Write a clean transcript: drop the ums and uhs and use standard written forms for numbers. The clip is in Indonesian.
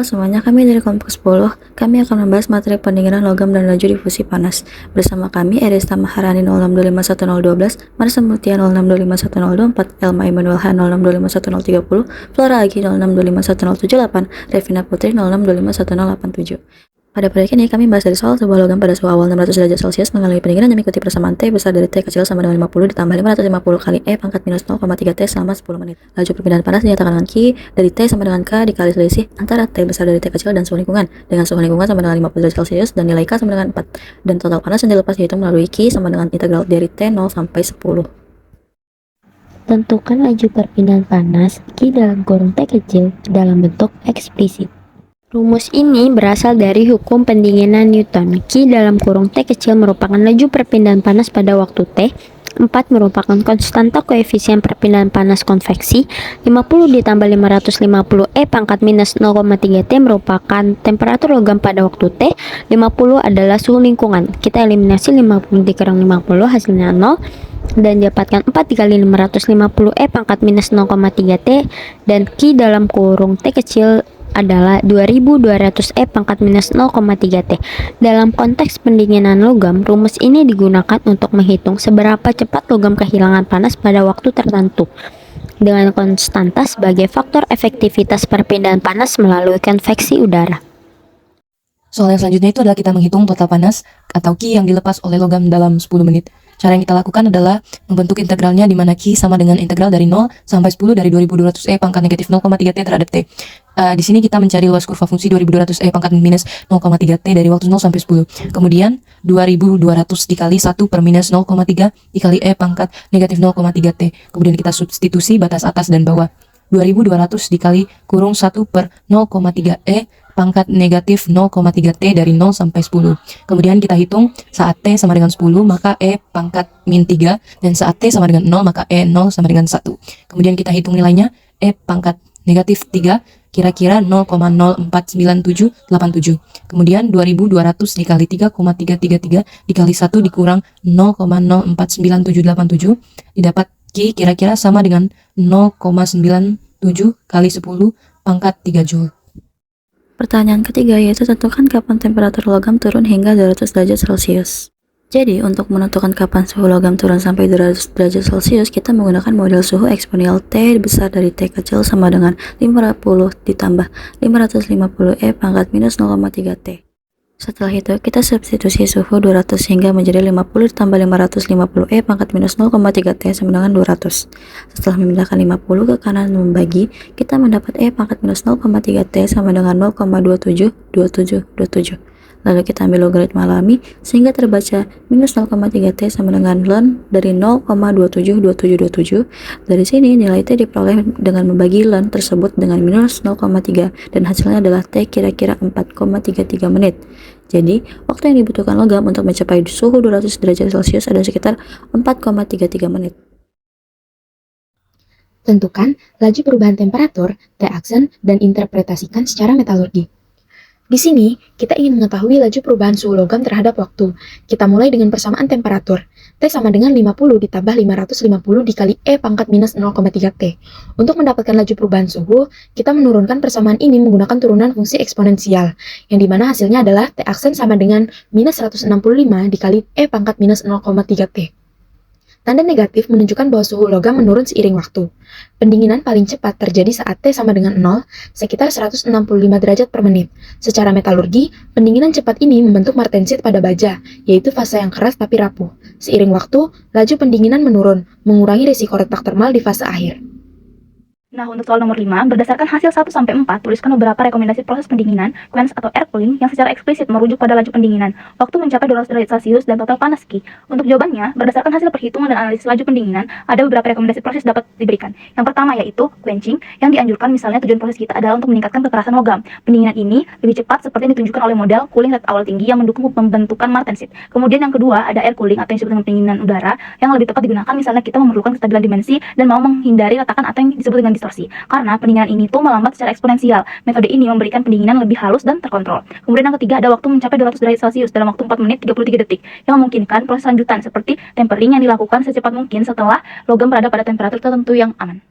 Halo semuanya, kami dari kelompok 10. Kami akan membahas materi pendinginan logam dan laju difusi panas. Bersama kami, Erista Maharani 06251012, Marsa Mutia 06251024, Elma Immanuel H 06251030, Flora Agi 06251078, Revina Putri 06251087. Pada proyek ini, kami bahas dari soal sebuah logam pada suhu awal 600 derajat Celcius mengalami pendinginan yang mengikuti persamaan T besar dari T kecil sama dengan 50 ditambah 550 kali E pangkat minus 0,3 T selama 10 menit. Laju perpindahan panas dinyatakan dengan Q dari T sama dengan K dikali selisih antara T besar dari T kecil dan suhu lingkungan, dengan suhu lingkungan sama dengan 50 derajat Celcius dan nilai K sama dengan 4. Dan total panas yang dilepas dihitung melalui Q sama dengan integral dari T 0 sampai 10. Tentukan laju perpindahan panas Q dalam kurung T kecil dalam bentuk eksplisit. Rumus ini berasal dari hukum pendinginan Newton. Q dalam kurung T kecil merupakan laju perpindahan panas pada waktu T. 4 merupakan konstanta koefisien perpindahan panas konveksi. 50 ditambah 550 E pangkat minus 0,3 T merupakan temperatur logam pada waktu T. 50 adalah suhu lingkungan. Kita eliminasi 50 dikurang 50 hasilnya 0. Dan dapatkan 4 dikali 550 E pangkat minus 0,3 T. Dan Q dalam kurung T kecil adalah 2200 E pangkat minus 0,3 T. Dalam konteks pendinginan logam, rumus ini digunakan untuk menghitung seberapa cepat logam kehilangan panas pada waktu tertentu, dengan konstanta sebagai faktor efektivitas perpindahan panas melalui konveksi udara. Soal yang selanjutnya itu adalah kita menghitung total panas atau Q yang dilepas oleh logam dalam 10 menit. Cara yang kita lakukan adalah membentuk integralnya di mana Q sama dengan integral dari 0 sampai 10 dari 2200 E pangkat negatif 0,3 T terhadap T. Di sini kita mencari luas kurva fungsi 2200 E pangkat minus 0,3 T dari waktu 0 sampai 10. Kemudian 2200 dikali 1 per minus 0,3 dikali E pangkat negatif 0,3 T. Kemudian kita substitusi batas atas dan bawah. 2200 dikali kurung 1 per 0,3 E pangkat negatif 0,3 T dari 0 sampai 10. Kemudian kita hitung saat T sama dengan 10 maka E pangkat min 3, dan saat T sama dengan 0 maka E 0 sama dengan 1. Kemudian kita hitung nilainya, E pangkat negatif 3 kira-kira 0,04987. Kemudian 2200 dikali 3,333 dikali 1 dikurang 0,04987 didapat Q kira-kira sama dengan 0,97 kali 10 pangkat 3 Joule. Pertanyaan ketiga yaitu tentukan kapan temperatur logam turun hingga 200 derajat Celcius. Jadi, untuk menentukan kapan suhu logam turun sampai 200 derajat Celcius, kita menggunakan model suhu eksponensial T besar dari T kecil sama dengan 50 ditambah 550 E pangkat minus 0,3 T. Setelah itu, kita substitusi suhu 200 hingga menjadi 50 ditambah 550 E pangkat minus 0,3 T sama dengan 200. Setelah memindahkan 50 ke kanan dan membagi, kita mendapat E pangkat minus 0,3 T sama dengan 0,272727. Lalu kita ambil logaritma alami sehingga terbaca minus 0,3 T sama dengan ln dari 0,272727. Dari sini nilai T diperoleh dengan membagi ln tersebut dengan minus 0,3 dan hasilnya adalah T kira-kira 4,33 menit. Jadi, waktu yang dibutuhkan logam untuk mencapai suhu 200 derajat Celcius ada sekitar 4,33 menit. Tentukan laju perubahan temperatur, T-aksen, dan interpretasikan secara metalurgi. Di sini, kita ingin mengetahui laju perubahan suhu logam terhadap waktu. Kita mulai dengan persamaan temperatur. T sama dengan 50 ditambah 550 dikali E pangkat minus 0,3 T. Untuk mendapatkan laju perubahan suhu, kita menurunkan persamaan ini menggunakan turunan fungsi eksponensial, yang dimana hasilnya adalah T aksen sama dengan minus 165 dikali E pangkat minus 0,3 T. Tanda negatif menunjukkan bahwa suhu logam menurun seiring waktu. Pendinginan paling cepat terjadi saat T sama dengan 0, sekitar 165 derajat per menit. Secara metalurgi, pendinginan cepat ini membentuk martensit pada baja, yaitu fase yang keras tapi rapuh. Seiring waktu, laju pendinginan menurun, mengurangi risiko retak termal di fase akhir. Nah, untuk soal nomor 5, berdasarkan hasil 1-4, tuliskan beberapa rekomendasi proses pendinginan, quench atau air cooling, yang secara eksplisit merujuk pada laju pendinginan, waktu mencapai 200 derajat Celcius, dan total panas Q. Untuk jawabannya, berdasarkan hasil perhitungan dan analisis laju pendinginan, ada beberapa rekomendasi proses dapat diberikan. Yang pertama yaitu quenching, yang dianjurkan misalnya tujuan proses kita adalah untuk meningkatkan kekerasan logam. Pendinginan ini lebih cepat seperti yang ditunjukkan oleh model cooling rate awal tinggi yang mendukung pembentukan martensit. Kemudian yang kedua, ada air cooling atau yang disebut dengan pendinginan udara, yang lebih tepat digunakan misalnya kita memerlukan kestabilan dimensi dan mau menghindari retakan atau yang disebut dengan distorsi. Karena pendinginan ini tuh melambat secara eksponensial. Metode ini memberikan pendinginan lebih halus dan terkontrol. Kemudian yang ketiga ada waktu mencapai 200 derajat Celcius dalam waktu 4 menit 33 detik yang memungkinkan proses lanjutan seperti tempering yang dilakukan secepat mungkin setelah logam berada pada temperatur tertentu yang aman.